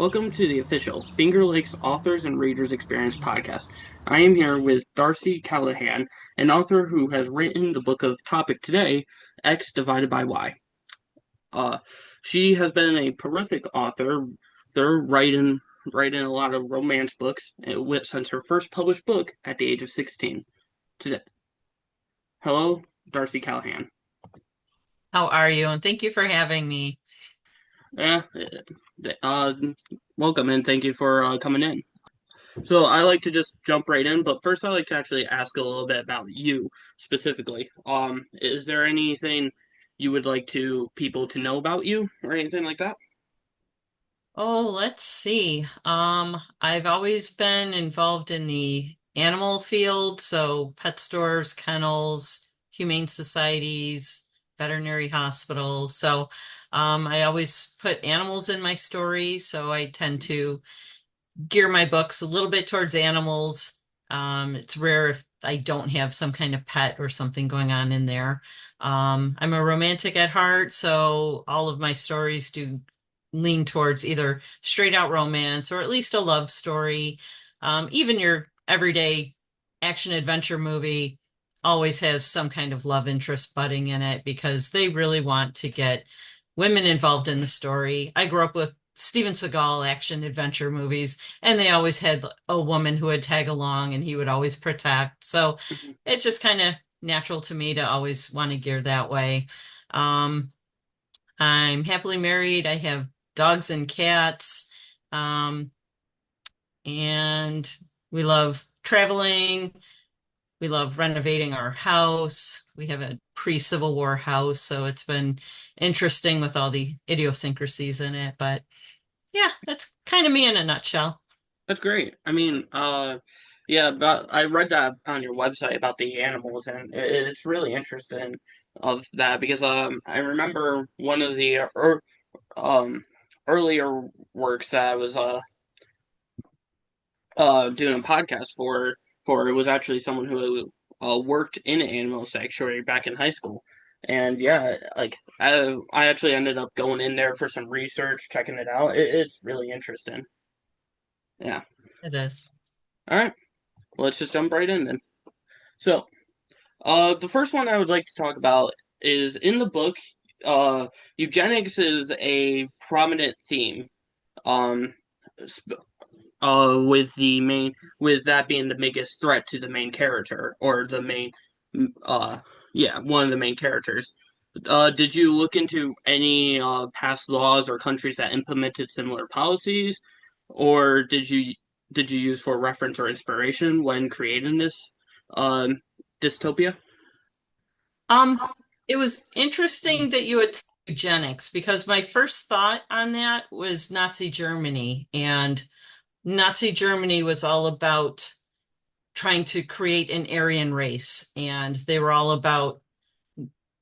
Welcome to the official Finger Lakes Authors and Readers Experience podcast. I am here with Darcey Calahan, an author who has written the book of topic today, X divided by Y. Uh, she has been a prolific author, writing a lot of romance books since her first published book at the age of 16. Today, hello, Darcey Calahan. How are you? And thank you for having me. Yeah, uh, welcome and thank you for coming in. So I like to just jump right in, but first I like to actually ask a little bit about you specifically. Is there anything you would like to people to know about you or anything like that? Oh, let's see. I've always been involved in the animal field, so pet stores, kennels, humane societies, veterinary hospitals. I always put animals in my story, so I tend to gear my books a little bit towards animals. It's rare if I don't have some kind of pet or something going on in there. I'm a romantic at heart, so all of my stories do lean towards either straight out romance or at least a love story. Even your everyday action adventure movie always has some kind of love interest budding in it because they really want to get women involved in the story. I grew up with Steven Seagal action adventure movies, and they always had a woman who would tag along and he would always protect. So Mhm. it's just kind of natural to me to always want to gear that way. Um, I'm happily married. I have dogs and cats. Um, and we love traveling. We love renovating our house. We have a pre-Civil War house, so it's been interesting with all the idiosyncrasies in it. But yeah, that's kind of me in a nutshell. That's great. Yeah, but I read that on your website about the animals, and it's really interesting of that because I remember one of the um earlier works that I was doing a podcast for it was actually someone who worked in an animal sanctuary back in high school. And yeah, like I actually ended up going in there for some research, checking it out. It's really interesting. Yeah. It is. All right. Well, let's just jump right in then. So, the first one I would like to talk about is in the book. Eugenics is a prominent theme. Um, with that being the biggest threat to the main character or the main uh yeah, one of the main characters. Did you look into any past laws or countries that implemented similar policies, or did you use for reference or inspiration when creating this um dystopia? Um, it was interesting that you had said eugenics because my first thought on that was Nazi Germany, and Nazi Germany was all about trying to create an Aryan race, and they were all about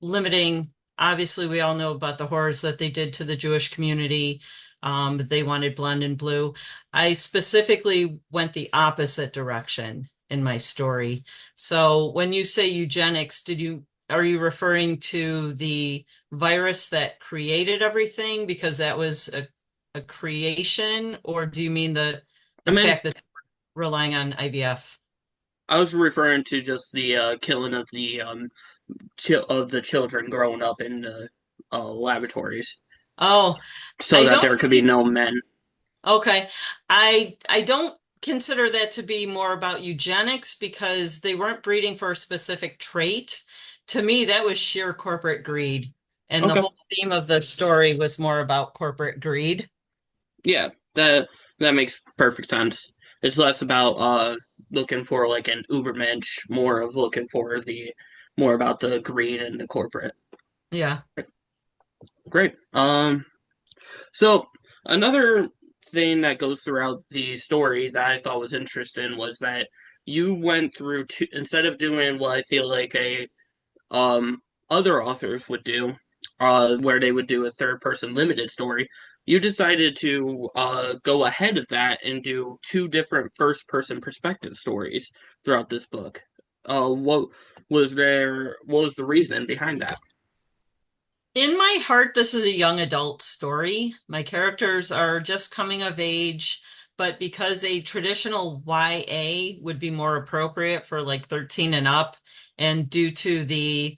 limiting. Obviously, we all know about the horrors that they did to the Jewish community. They wanted blonde and blue. I specifically went the opposite direction in my story. So when you say eugenics, are you referring to the virus that created everything because that was a creation, or do you mean I the meant fact that they're relying on IVF? I was referring to just the killing of the children growing up in the laboratories Oh, so I that don't there could be see. no men. Okay. I don't consider that to be more about eugenics because they weren't breeding for a specific trait. To me, that was sheer corporate greed. And the Okay. whole theme of the story was more about corporate greed. Yeah, that makes perfect sense. It's less about looking for like an Ubermensch, more of looking for the more about the greed and the corporate. Yeah. Great. So another thing that goes throughout the story that I thought was interesting was that you went through two, instead of doing what I feel like a um other authors would do, where they would do a third person limited story, you decided to go ahead of that and do two different first person perspective stories throughout this book. What was the reasoning behind that? In my heart, this is a young adult story. My characters are just coming of age, but because a traditional YA would be more appropriate for like 13 and up, and due to the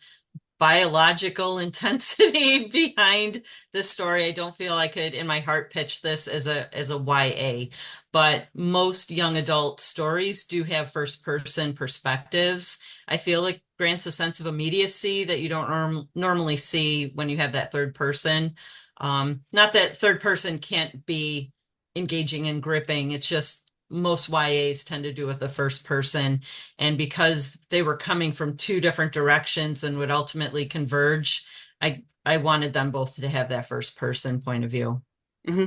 biological intensity behind this story. I don't feel I could, in my heart, pitch this as a YA. But most young adult stories do have first person perspectives. I feel like grants a sense of immediacy that you don't normally see when you have that third person. Not that third person can't be engaging and gripping. It's just most YAs tend to do with the first person. And because they were coming from two different directions and would ultimately converge, I wanted them both to have that first person point of view. Hmm.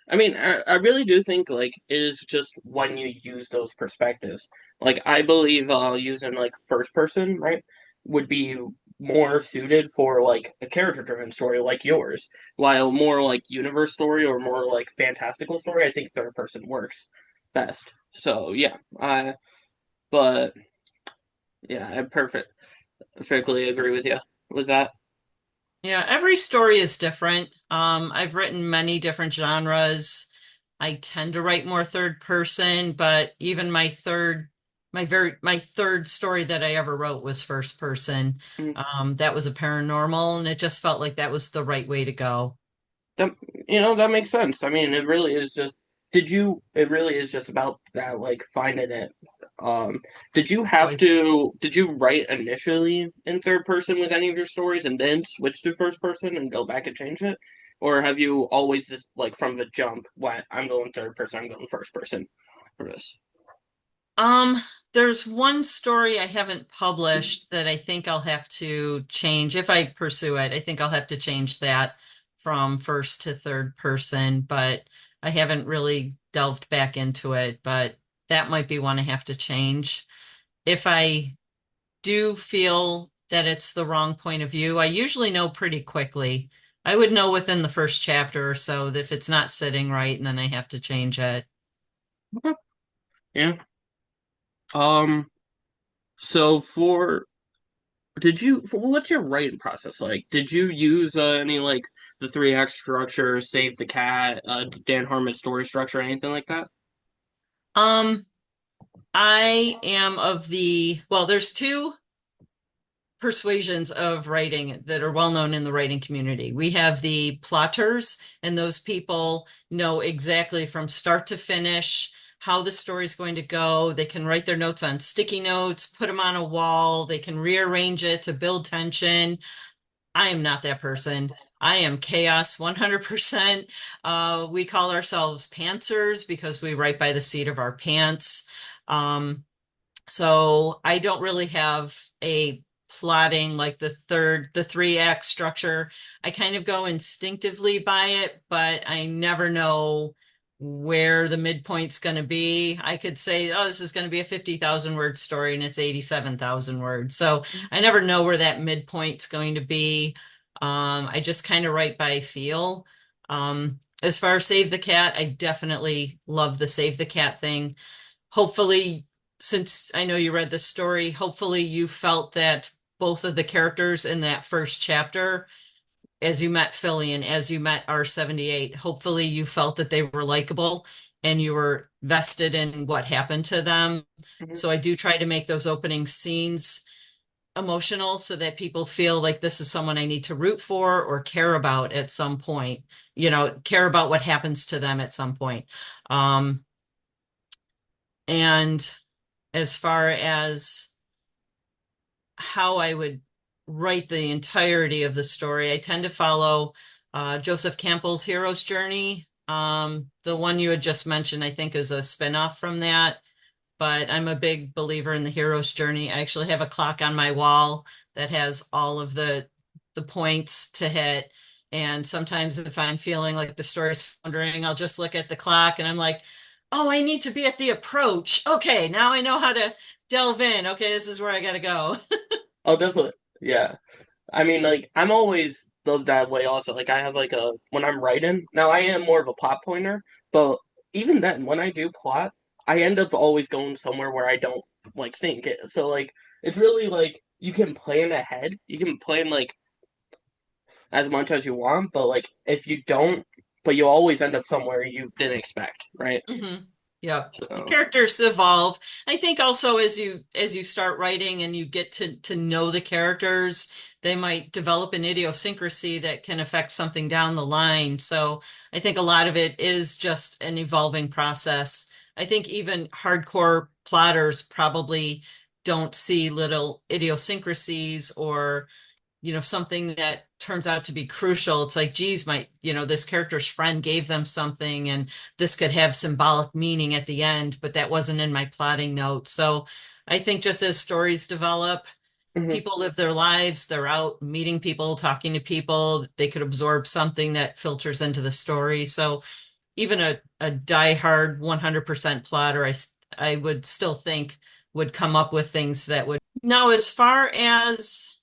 I mean, I really do think like it is just when you use those perspectives. Like I believe using like first person, right, would be more suited for like a character driven story like yours. While more like universe story or more like fantastical story, I think third person works best. So yeah, but yeah, I perfectly agree with you with that. Yeah, every story is different. I've written many different genres. I tend to write more third person, but even my third story that I ever wrote was first person. Mhm. That was a paranormal, and it just felt like that was the right way to go. That that makes sense. I mean, it really is just it really is just about that like finding it. Um Boy, did you write initially in third person with any of your stories and then switch to first person and go back and change it? Or have you always just like from the jump, what I'm going third person, I'm going first person for this? Um, there's one story I haven't published that I think I'll have to change if I pursue it. I think I'll have to change that from first to third person, but I haven't really delved back into it, but that might be one I have to change. If I do feel that it's the wrong point of view, I usually know pretty quickly. I would know within the first chapter or so that if it's not sitting right, and then I have to change it. Okay. Yeah. Um so for what's your writing process like? Did you use any like the three act structure, Save the Cat, Dan Harmon story structure, anything like that? Um, I am of well, there's two persuasions of writing that are well known in the writing community. We have the plotters, and those people know exactly from start to finish how the story is going to go. They can write their notes on sticky notes, put them on a wall, they can rearrange it to build tension. I am not that person. I am chaos 100%. We call ourselves pantsers because we write by the seat of our pants. Um, so I don't really have a plotting like the three act structure. I kind of go instinctively by it, but I never know where the midpoint's going to be. I could say, oh, this is going to be a 50,000 word story and it's 87,000 words. So I never know where that midpoint's going to be. I just kind of write by feel. As far as Save the Cat, I definitely love the Save the Cat thing. Hopefully, since I know you read the story, hopefully you felt that both of the characters in that first chapter, as you met Philly and as you met R78, hopefully you felt that they were likable and you were vested in what happened to them. Mhm. So I do try to make those opening scenes emotional so that people feel like this is someone I need to root for or care about at some point, care about what happens to them at some point. Um, and as far as how I would write the entirety of the story, I tend to follow Joseph Campbell's Hero's Journey. The one you had just mentioned, I think, is a spinoff from that, but I'm a big believer in the hero's journey. I actually have a clock on my wall that has all of the points to hit. And sometimes if I'm feeling like the story's floundering, I'll just look at the clock and I'm like, oh, I need to be at the approach. Okay, now I know how to delve in. Okay, this is where I gotta go. Oh, definitely. Yeah. I mean, like I'm always that way. Also, like I have like a when I'm writing. Now I am more of a plot pointer, but even then, when I do plot, I end up always going somewhere where I don't like think it. So like it's really like you can plan ahead. You can plan like as much as you want, but like if you don't, but you always end up somewhere you didn't expect, right? Hmm. Yeah. The So, characters evolve. I think also as you start writing and you get to know the characters, they might develop an idiosyncrasy that can affect something down the line. So I think a lot of it is just an evolving process. I think even hardcore plotters probably don't see little idiosyncrasies or something that turns out to be crucial. It's like, geez, this character's friend gave them something and this could have symbolic meaning at the end, but that wasn't in my plotting note. So I think just as stories develop, mhm. people live their lives, they're out meeting people, talking to people, they could absorb something that filters into the story. So even a diehard 100% plotter, I would still think would come up with things that would. Now, as far as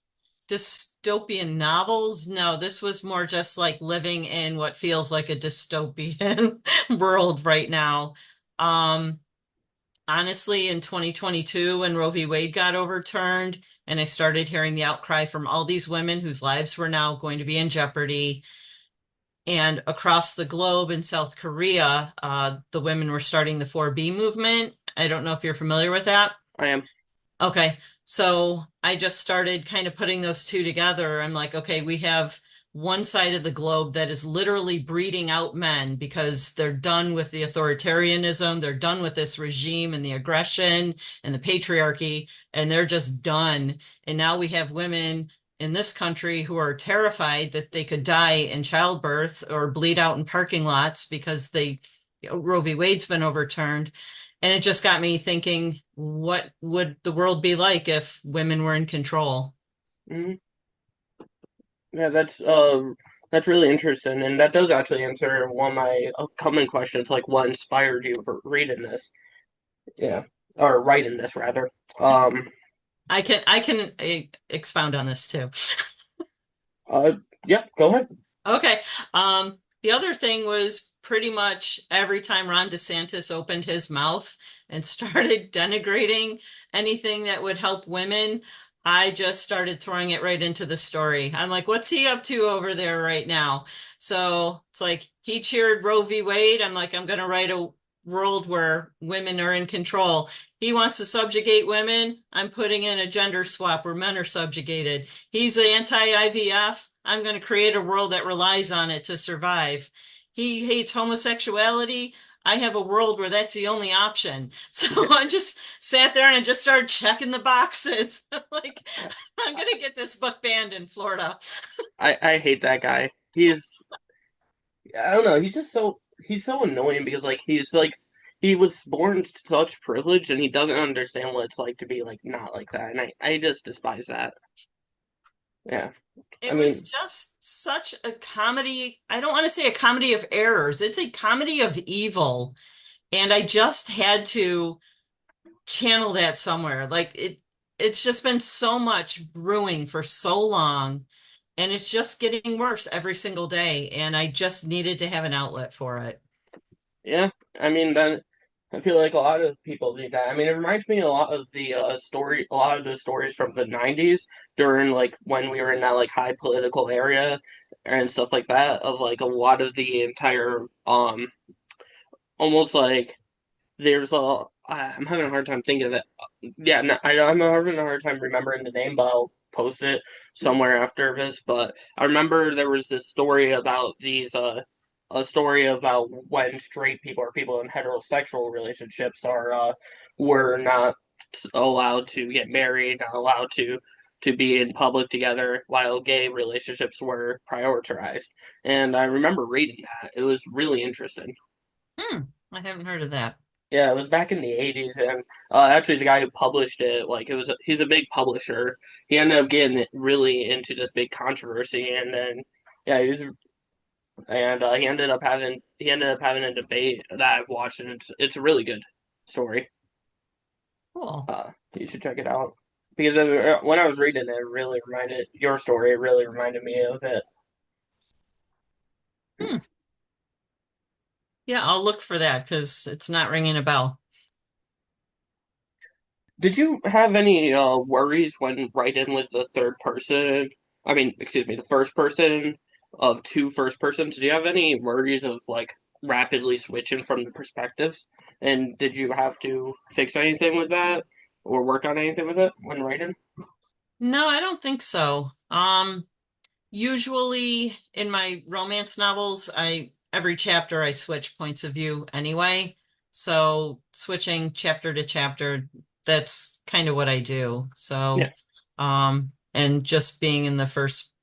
dystopian novels, no, this was more just like living in what feels like a dystopian world right now. Um, Honestly, in 2022, when Roe v. Wade got overturned, and I started hearing the outcry from all these women whose lives were now going to be in jeopardy, and across the globe in South Korea, the women were starting the 4B movement. I don't know if you're familiar with that. I am. Okay. So I just started kind of putting those two together. I'm like, okay, we have one side of the globe that is literally breeding out men because they're done with the authoritarianism, they're done with this regime and the aggression and the patriarchy, and they're just done. And now we have women in this country who are terrified that they could die in childbirth or bleed out in parking lots because Roe v. Wade's been overturned. And it just got me thinking, what would the world be like if women were in control? Mhm. Yeah, that's really interesting, and that does actually answer one of my upcoming questions, like what inspired you for reading this? Yeah, or writing this rather. Um, I can expound on this too. uh, yeah, go ahead. Okay. The other thing was pretty much every time Ron DeSantis opened his mouth and started denigrating anything that would help women, I just started throwing it right into the story. I'm like, what's he up to over there right now? So it's like he cheered Roe v. Wade. I'm like, I'm going to write a world where women are in control. He wants to subjugate women. I'm putting in a gender swap where men are subjugated. He's anti-IVF. I'm going to create a world that relies on it to survive. He hates homosexuality. I have a world where that's the only option. So I just sat there and I just started checking the boxes. Like, I'm going to get this book banned in Florida. I hate that guy. I don't know. He's so annoying because like he was born to such privilege and he doesn't understand what it's like to be like not like that, and I just despise that. Yeah, I It was mean, just such a comedy. I don't want to say a comedy of errors. It's a comedy of evil. And I just had to channel that somewhere. It's just been so much brewing for so long, and it's just getting worse every single day. And I just needed to have an outlet for it. yeah, I mean that. I feel like a lot of people do that. I mean, it reminds me a lot of a lot of the stories from the '90s during like when we were in that like high political area and stuff like that. Of like a lot of the entire almost like there's a I'm having a hard time thinking of it. Yeah, no, I'm having a hard time remembering the name, but I'll post it somewhere after this. But I remember there was this story about a story about when straight people or people in heterosexual relationships are were not allowed to get married, not allowed to be in public together, while gay relationships were prioritized. And I remember reading that. It was really interesting. Hmm, I haven't heard of that. Yeah, it was back in the '80s, and actually the guy who published it, like he's a big publisher. He ended up getting really into this big controversy, and then yeah, he ended up having a debate that I've watched, and it's a really good story. Cool. You should check it out because when I was reading it, it really reminded your story. It really reminded me of it. Hmm. Yeah, I'll look for that because it's not ringing a bell. Did you have any worries when writing with the third person? I mean, excuse me, the first person of two first persons. Do you have any worries of like rapidly switching from the perspectives? And did you have to fix anything with that or work on anything with it when writing? No, I don't think so. Usually in my romance novels, I every chapter I switch points of view anyway. So switching chapter to chapter, that's kind of what I do. Yeah. And just being in the first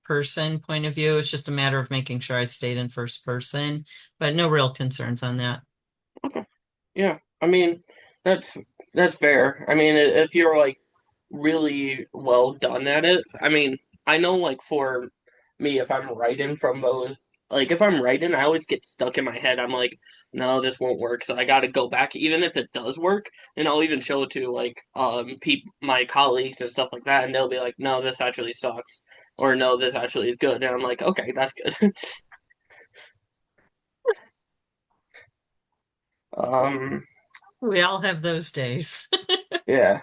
person point of view, it's just a matter of making sure I stayed in first person, but no real concerns on that. Okay. Yeah. I mean, that's that's fair. I mean, if you're like really well done at it, I mean, I know like for me, if I'm writing from those, like if I'm writing, I always get stuck in my head. I'm like, no, this won't work. So I got to go back, even if it does work, and I'll even show it to like my colleagues and stuff like that, and they'll be like, no, this actually sucks, or no, this actually is good, and I'm like, okay, that's good. um, We all have those days. yeah.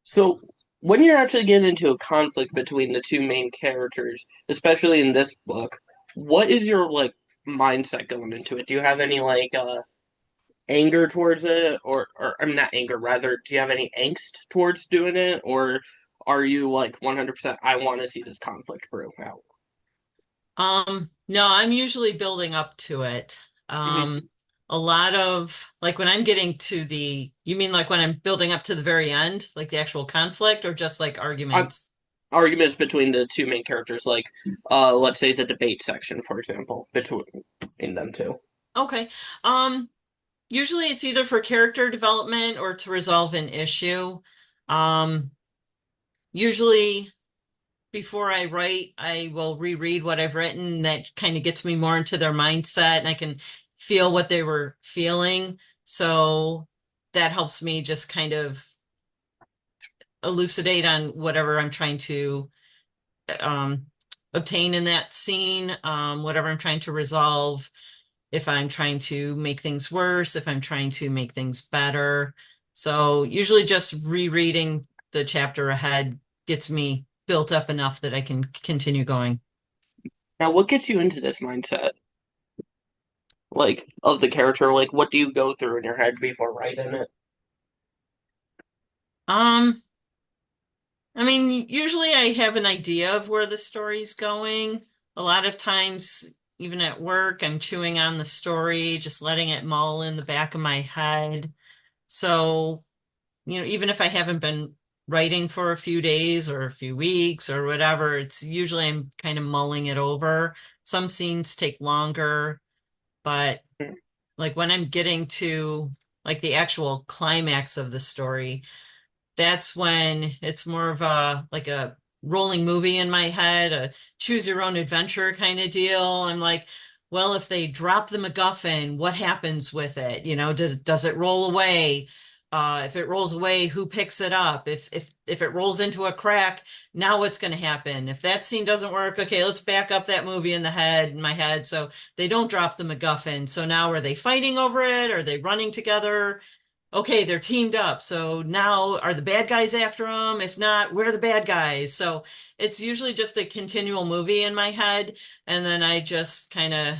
So when you're actually getting into a conflict between the two main characters, especially in this book, what is your like mindset going into it? Do you have any like anger towards it or I mean not anger, rather, do you have any angst towards doing it or are you like 100% I want to see this conflict brew out? No, I'm usually building up to it. Hmm. A lot of like when I'm getting to you mean like when I'm building up to the very end, like the actual conflict, or just like I'm arguments? arguments between the two main characters, like let's say the debate section, for example, between them two. Okay. Um, Usually it's either for character development or to resolve an issue. Um, Usually before I write, I will reread what I've written. That kind of gets me more into their mindset and I can feel what they were feeling. So that helps me just kind of elucidate on whatever I'm trying to um, obtain in that scene, whatever I'm trying to resolve, if I'm trying to make things worse, if I'm trying to make things better. So usually just rereading the chapter ahead gets me built up enough that I can continue going. Now, what gets you into this mindset? Like of the character, like what do you go through in your head before writing it? Um, I mean, usually I have an idea of where the story's going. A lot of times, even at work, I'm chewing on the story, just letting it mull in the back of my head. So, even if I haven't been writing for a few days or a few weeks or whatever, it's usually I'm kind of mulling it over. Some scenes take longer, but like when I'm getting to like the actual climax of the story, that's when it's more of a like a rolling movie in my head, a choose your own adventure kind of deal. I'm like, well, if they drop the MacGuffin, what happens with it? Does it roll away? If it rolls away, who picks it up? If it rolls into a crack, now what's going to happen? If that scene doesn't work, okay, let's back up that movie in my head. So they don't drop the MacGuffin. So now are they fighting over it? Are they running together? Okay, they're teamed up. So now are the bad guys after them? If not, where are the bad guys? So it's usually just a continual movie in my head. And then I just kind of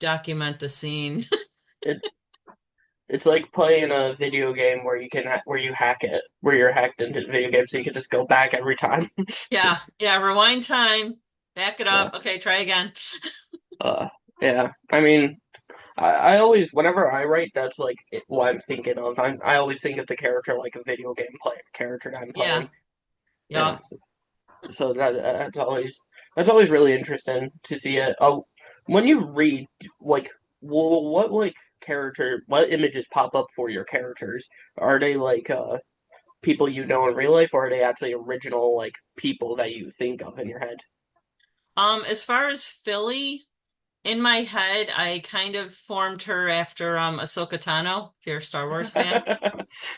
document the scene. It it's like playing a video game where where you hack it, where you're hacked into the video game, so you can just go back every time. Yeah, yeah, rewind time, back it Yeah, up. Okay, try again. uh, yeah. I mean, I always, whenever I write, that's like what I'm thinking of. I always think of the character like a video game player character that I'm Yeah, playing. Yeah, yeah. so that's always really interesting to see it. Oh, when you read, like, well, what like what images pop up for your characters? Are they like people you know in real life, or are they actually original like people that you think of in your head? As far as Philly, in my head, I kind of formed her after Ahsoka Tano, if you're a Star Wars fan.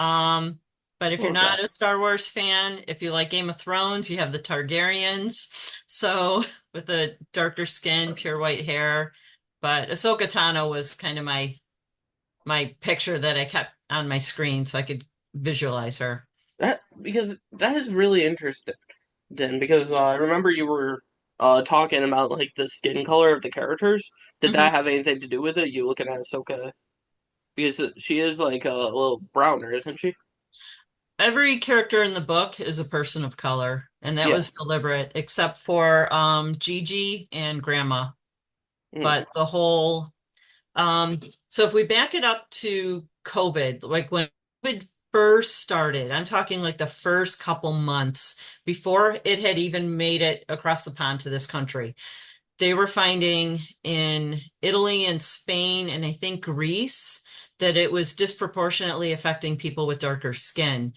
Um, but if you're Okay. not a Star Wars fan, if you like Game of Thrones, you have the Targaryens. So with the darker skin, pure white hair. But Ahsoka Tano was kind of my picture that I kept on my screen so I could visualize her. That because that is really interesting. then because I remember you were talking about like the skin color of the characters. Did that Mhm. have anything to do with it? You looking at Ahsoka because she is like a little browner, isn't she? Every character in the book is a person of color, and that Yeah. was deliberate, except for Gigi and Grandma. Mm, But the whole Um, so if we back it up to COVID, like when COVID first started, I'm talking like the first couple months before it had even made it across the pond to this country, they were finding in Italy and Spain and I think Greece that it was disproportionately affecting people with darker skin.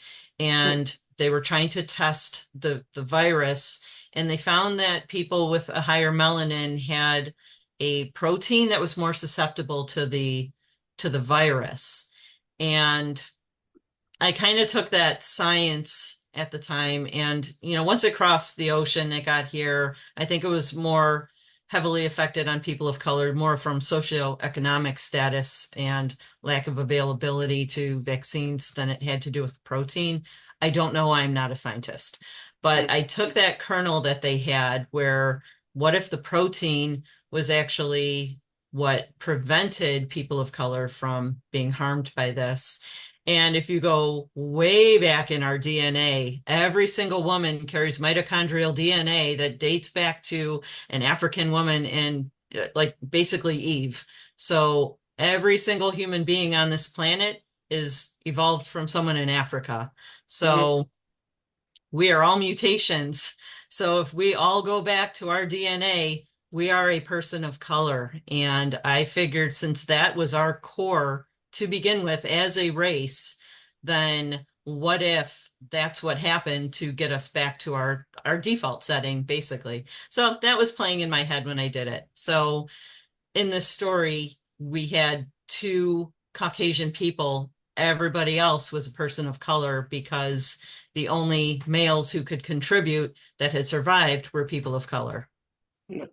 mm, And they were trying to test the virus, and they found that people with a higher melanin had a protein that was more susceptible to the virus. And I kind of took that science at the time, and once it crossed the ocean, it got here. I think it was more heavily affected on people of color, more from socioeconomic status and lack of availability to vaccines than it had to do with protein. I don't know. I'm not a scientist, but mm, I took that kernel that they had where what if the protein was actually what prevented people of color from being harmed by this? And if you go way back in our DNA, every single woman carries mitochondrial DNA that dates back to an African woman in like basically Eve. So every single human being on this planet is evolved from someone in Africa. mm, So we are all mutations. So if we all go back to our DNA, we are a person of color. And I figured since that was our core to begin with as a race, then what if that's what happened to get us back to our default setting, basically? So that was playing in my head when I did it. So in this story, we had two Caucasian people. Everybody else was a person of color because the only males who could contribute that had survived were people of color. mm,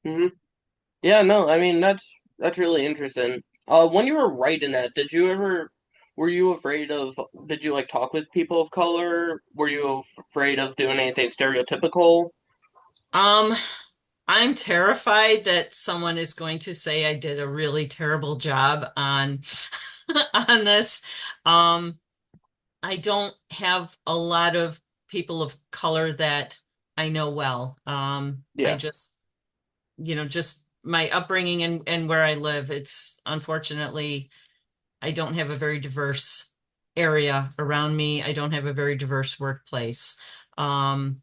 mm. Yeah, no, I mean that's really interesting. When you were writing that, were you afraid of, did you like talk with people of color? Were you afraid of doing anything stereotypical? Um, I'm terrified that someone is going to say I did a really terrible job on on this. Um, I don't have a lot of people of color that I know well. I Yeah. just just my upbringing and where I live, it's unfortunately, I don't have a very diverse area around me. I don't have a very diverse workplace. Um,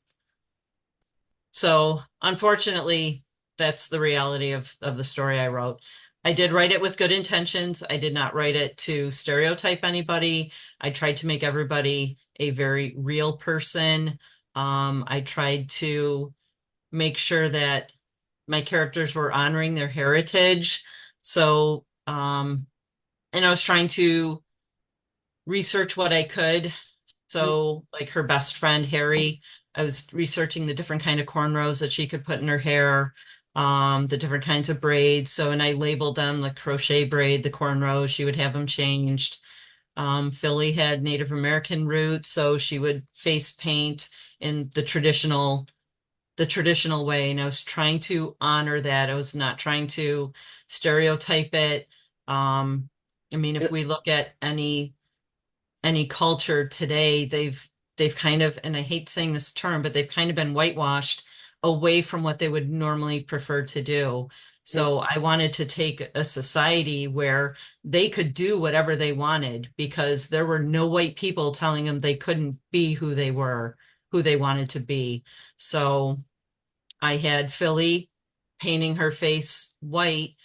so unfortunately, that's the reality of the story I wrote. I did write it with good intentions. I did not write it to stereotype anybody. I tried to make everybody a very real person. I tried to make sure that my characters were honoring their heritage. So, and I was trying to research what I could. Mm, So, like her best friend, Harry, I was researching the different kind of cornrows that she could put in her hair, the different kinds of braids. So, and I labeled them the crochet braid, the cornrows. She would have them changed. Philly had Native American roots, so she would face paint in the traditional way, and I was trying to honor that. I was not trying to stereotype it. Um, I mean, if yeah, we look at any culture today, they've kind of, and I hate saying this term, but they've kind of been whitewashed away from what they would normally prefer to do. mm, So I wanted to take a society where they could do whatever they wanted because there were no white people telling them they couldn't be who they were, who they wanted to be. So I had Philly painting her face white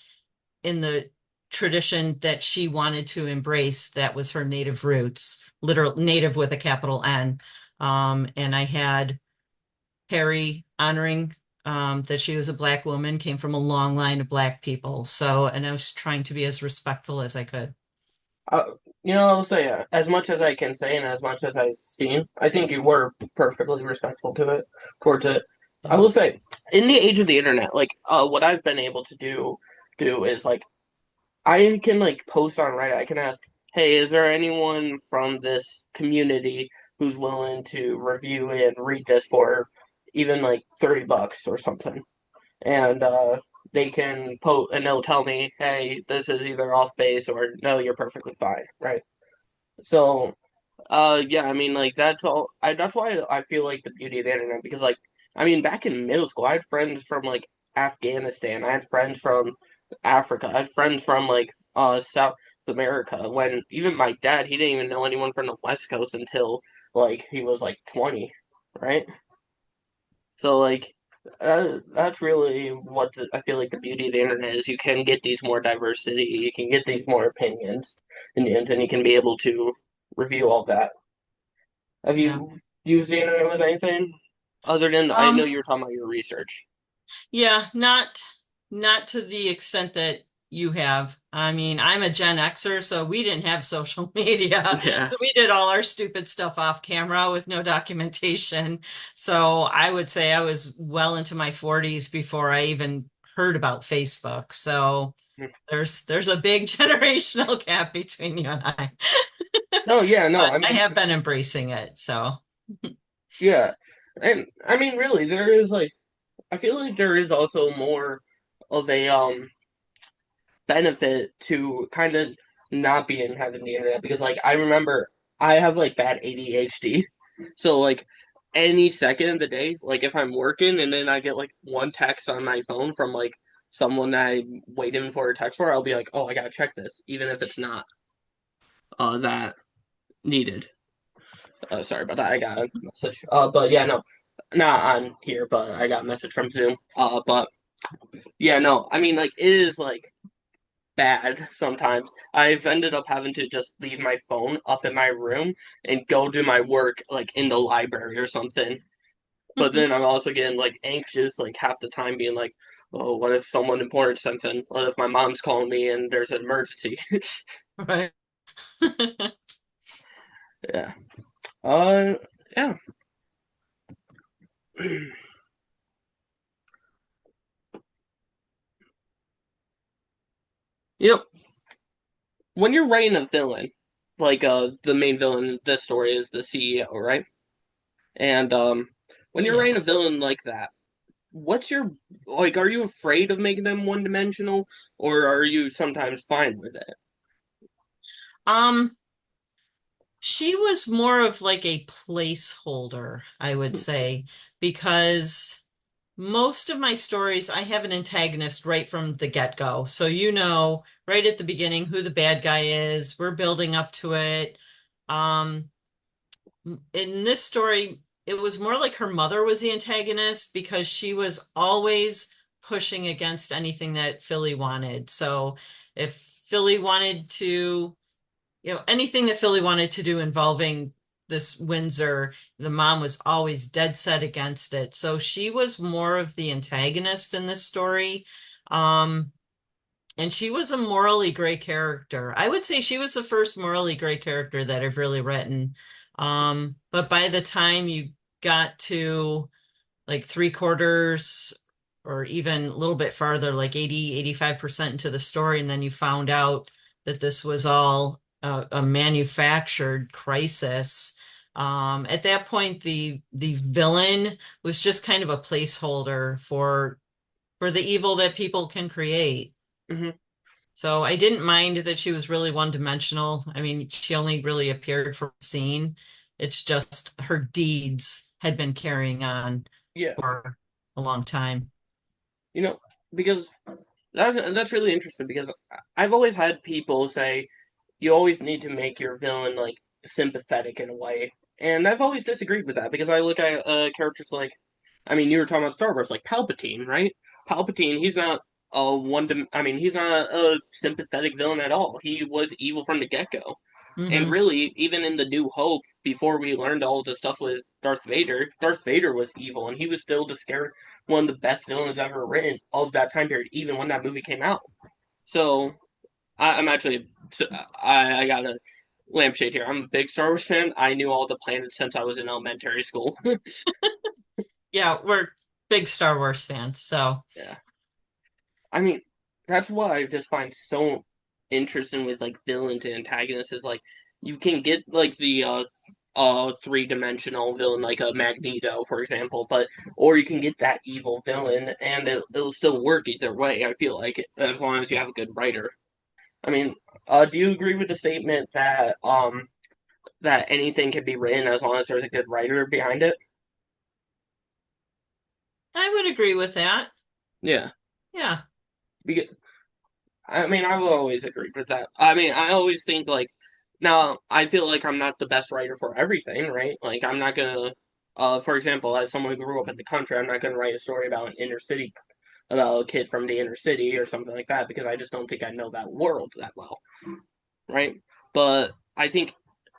in the tradition that she wanted to embrace. That was her native roots, literal native with a capital N. And I had Harry honoring that she was a black woman, came from a long line of black people. So, and I was trying to be as respectful as I could. Uh, I'll say as much as I can say and as much as I've seen, I think you were perfectly respectful to it, towards it. I Mhm. will say, in the age of the internet, like what I've been able to do is like I can like post on Reddit. I can ask, "Hey, is there anyone from this community who's willing to review and read this for even like $30 or something. And they can post and they'll tell me, hey, this is either off base or no, you're perfectly fine, right? So yeah, I mean, like that's all. That's why I feel like the beauty of the internet because, like, I mean, back in middle school, I had friends from like Afghanistan. I had friends from Africa. I had friends from like South America. When even my dad, he didn't even know anyone from the West Coast until like he was like 20, right? So like. That's really what I feel like the beauty of the internet is. You can get these more diversity, you can get these more opinions, and you can be able to review all that. Have Yeah. you used the internet with anything other than I know Um, you were talking about your research? yeah, not to the extent that you have. I mean, I'm a Gen Xer, so we didn't have social media. Yeah. So we did all our stupid stuff off camera with no documentation. So I would say I was well into my 40s before I even heard about Facebook. So there's a big generational gap between you and I. No, yeah, no. But I I mean, have been embracing it. So yeah, and I mean, really, there is like I feel like there is also more of a benefit to kind of not being having the internet because like I remember I have like bad ADHD, so like any second of the day, like if I'm working and then I get like one text on my phone from like someone that I'm waiting for a text for, I'll be like, oh, I gotta check this, even if it's not that needed. Sorry about that. I got a message. But yeah, no, not on here, but I got a message from Zoom. But yeah, no, I mean, like it is like bad sometimes. I've ended up having to just leave my phone up in my room and go do my work like in the library or something. But then I'm also getting like anxious like half the time, being like, oh, what if someone important something? What if my mom's calling me and there's an emergency? right. Yeah. Uh, yeah. You know, when you're writing a villain, like the main villain in this story is the CEO, right? And when you're writing Yeah. a villain like that, what's your like? Are you afraid of making them one dimensional, or are you sometimes fine with it? Um, She was more of like a placeholder, I would say, because most of my stories, I have an antagonist right from the get-go. So you know right at the beginning who the bad guy is. We're building up to it. Um, in this story, it was more like her mother was the antagonist because she was always pushing against anything that Philly wanted. So if Philly wanted to anything that Philly wanted to do involving this Windsor, the mom was always dead set against it. So she was more of the antagonist in this story. Um, and she was a morally gray character. I would say she was the first morally gray character that I've really written. But by the time you got to like three quarters or even a little bit farther, like 85% into the story. And then you found out that this was all a manufactured crisis. At that point, the villain was just kind of a placeholder for the evil that people can create. Hmm. So I didn't mind that she was really one dimensional. I mean, she only really appeared for a scene. It's just her deeds had been carrying on Yeah, for a long time. you know, because that's really interesting because I've always had people say you always need to make your villain like sympathetic in a way, and I've always disagreed with that because I look at characters like, I mean, you were talking about Star Wars, like Palpatine, right? Palpatine, he's not a I mean, he's not a sympathetic villain at all. He was evil from the get-go. And Hmm. really, even in the New Hope, before we learned all the stuff with Darth Vader was evil, and he was still the scare one of the best villains ever written of that time period, even when that movie came out. So I'm actually I got a lampshade here. I'm a big Star Wars fan. I knew all the planets since I was in elementary school. Yeah, we're big Star Wars fans, so Yeah, I mean that's what I just find so interesting with like villains and antagonists is like you can get like the a three-dimensional villain like a Magneto, for example, but or you can get that evil villain and it'll still work either way. I feel like as long as you have a good writer. I mean, do you agree with the statement that that anything can be written as long as there's a good writer behind it? I would agree with that. Yeah. Yeah. Because, I mean, I will always agree with that. I mean, I always think like now I feel like I'm not the best writer for everything, right? Like I'm not gonna for example, as someone who grew up in the country, I'm not gonna write a story about an inner city about a kid from the inner city or something like that because I just don't think I know that world that well, right? But I think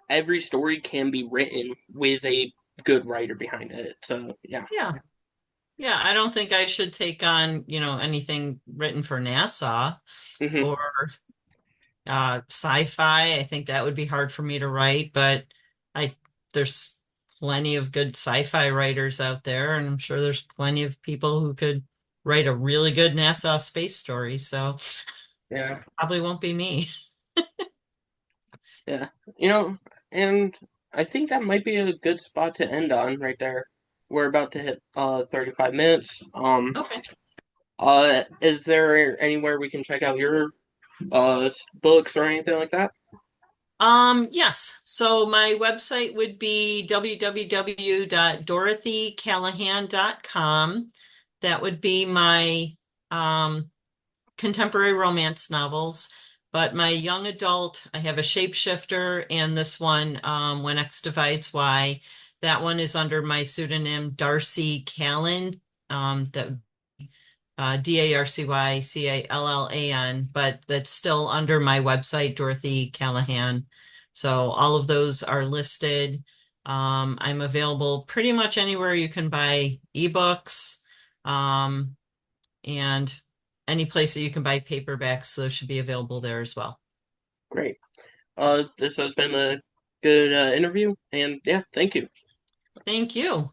every story can be written with a good writer behind it. So yeah. Yeah. Yeah. I don't think I should take on, anything written for NASA Hmm. or sci-fi. I think that would be hard for me to write, but I there's plenty of good sci-fi writers out there, and I'm sure there's plenty of people who could write a really good NASA space story. So Yeah. probably won't be me. Yeah. You know, and I think that might be a good spot to end on right there. We're about to hit 35 minutes. Okay. Is there anywhere we can check out your books or anything like that? Yes. So my website would be www.dorothycalahan.com. That would be my um, contemporary romance novels. But my young adult, I have a shapeshifter and this one, When X Divides Y. That one is under my pseudonym Darcey Callan. That Darcycallan, but that's still under my website, Dorothy Calahan. So all of those are listed. I'm available pretty much anywhere you can buy ebooks, and any place that you can buy paperbacks, those should be available there as well. Great. This has been a good interview, and yeah, thank you. Thank you.